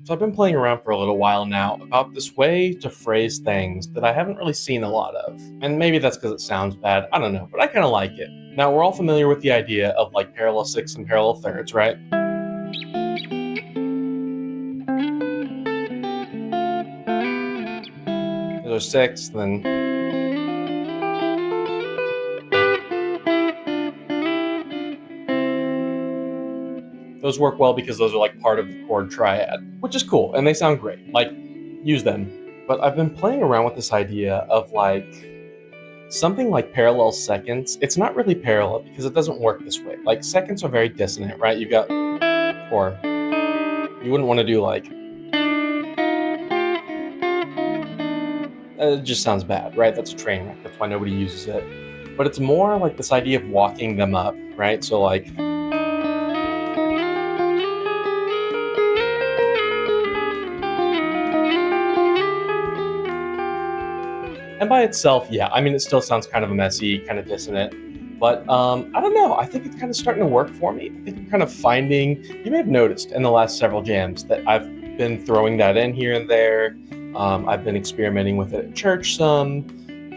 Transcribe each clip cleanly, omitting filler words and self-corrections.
So I've been playing around for a little while now about this way to phrase things that I haven't really seen a lot of. And maybe that's because it sounds bad, I don't know, but I kind of like it. Now, we're all familiar with the idea of like parallel sixths and parallel thirds, right? There's a sixth, then those work well because those are like part of the chord triad, which is cool, and they sound great. Like, use them. But I've been playing around with this idea of like something like parallel seconds. It's not really parallel because it doesn't work this way. Like, seconds are very dissonant, right? You've got, or you wouldn't want to do like, it just sounds bad, right? That's a train wreck. That's why nobody uses it. But it's more like this idea of walking them up, right? So like, and by itself, yeah, I mean, it still sounds kind of messy, kind of dissonant. But I don't know. I think it's kind of starting to work for me. I think I'm kind of finding, you may have noticed in the last several jams that I've been throwing that in here and there. I've been experimenting with it at church some.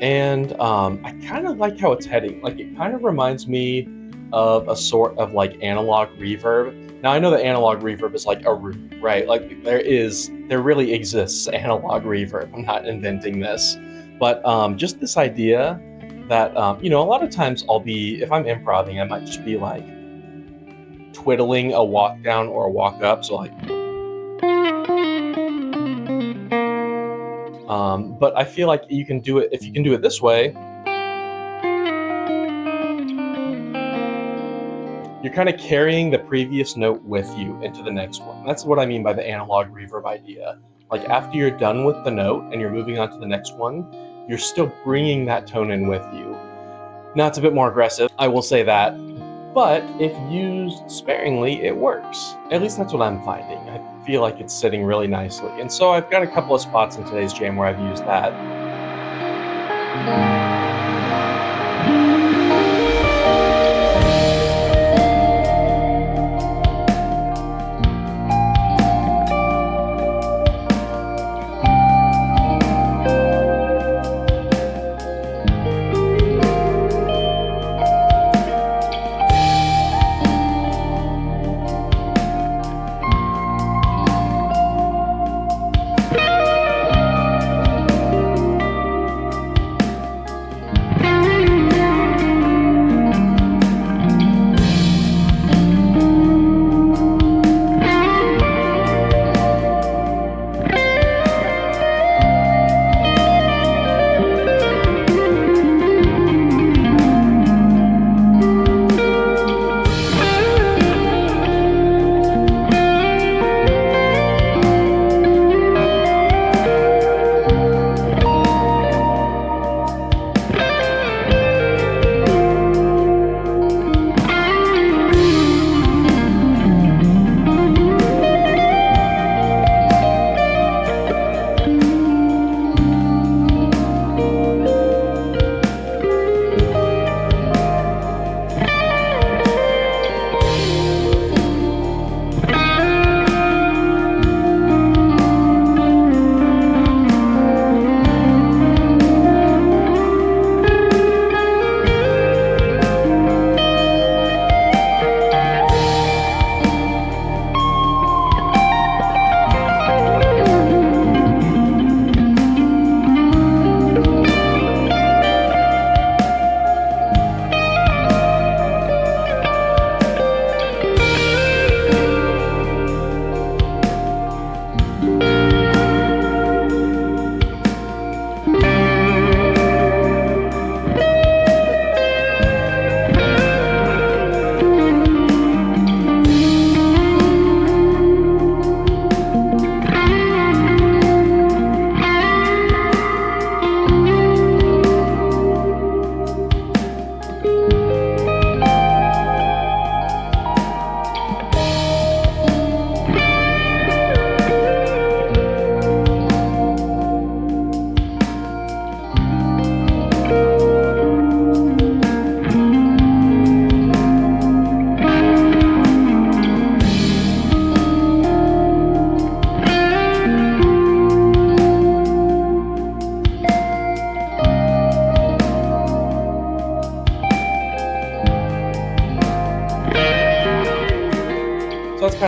And I kind of like how it's heading. Like, it kind of reminds me of a sort of like analog reverb. Now, I know that analog reverb is like a root, right? Like, there really exists analog reverb. I'm not inventing this. But just this idea that, a lot of times if I'm improvising, I might just be like twiddling a walk down or a walk up. So like, but I feel like you can do it, if you can do it this way, you're kind of carrying the previous note with you into the next one. That's what I mean by the analog reverb idea. Like, after you're done with the note and you're moving on to the next one, you're still bringing that tone in with you. Now, it's a bit more aggressive, I will say that, but if used sparingly, it works. At least that's what I'm finding. I feel like it's sitting really nicely. And so I've got a couple of spots in today's jam where I've used that.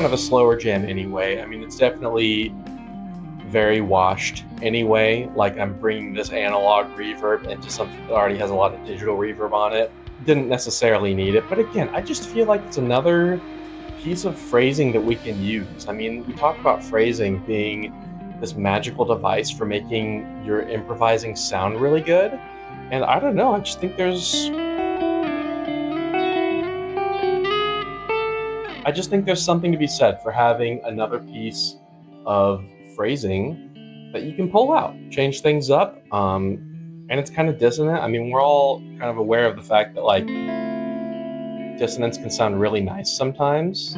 of a slower jam anyway. I mean, it's definitely very washed anyway. Like, I'm bringing this analog reverb into something that already has a lot of digital reverb on it. Didn't necessarily need it, but again, I just feel like it's another piece of phrasing that we can use. I mean, we talk about phrasing being this magical device for making your improvising sound really good. And I don't know, I just think there's something to be said for having another piece of phrasing that you can pull out, change things up, and it's kind of dissonant. I mean, we're all kind of aware of the fact that like dissonance can sound really nice sometimes.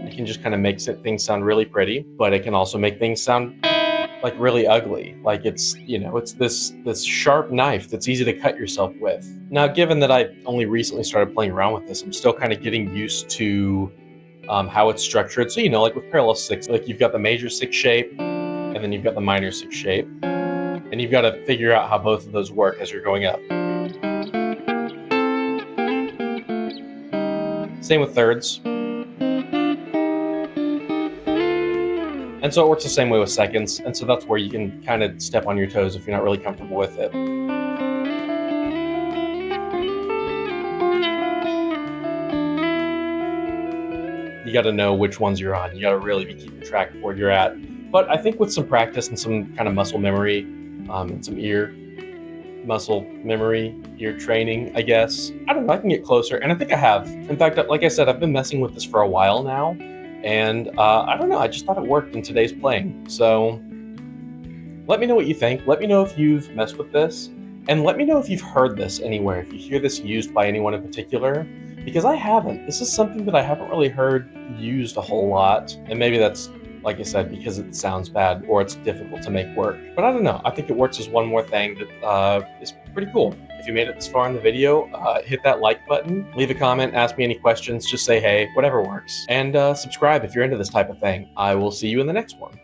It can just kind of make things sound really pretty, but it can also make things sound like really ugly. Like it's, it's this sharp knife that's easy to cut yourself with. Now, given that I only recently started playing around with this, I'm still kind of getting used to how it's structured. So, like with parallel six, like you've got the major six shape, and then you've got the minor six shape, and you've got to figure out how both of those work as you're going up. Same with thirds. And so it works the same way with seconds, and so that's where you can kind of step on your toes if you're not really comfortable with it. You got to know which ones you're on. You got to really be keeping track of where you're at. But I think with some practice and some kind of muscle memory, and some ear training, I guess, I don't know, I can get closer, and I think I have. In fact, like I said, I've been messing with this for a while now, and I don't know, I just thought it worked in today's playing. So let me know what you think. Let me know if you've messed with this, and let me know if you've heard this anywhere, if you hear this used by anyone in particular, because I haven't. This is something that I haven't really heard used a whole lot, and maybe that's, like I said, because it sounds bad or it's difficult to make work. But I don't know, I think it works as one more thing that is pretty cool. If you made it this far in the video, hit that like button, leave a comment, ask me any questions, just say hey, whatever works. And subscribe if you're into this type of thing. I will see you in the next one.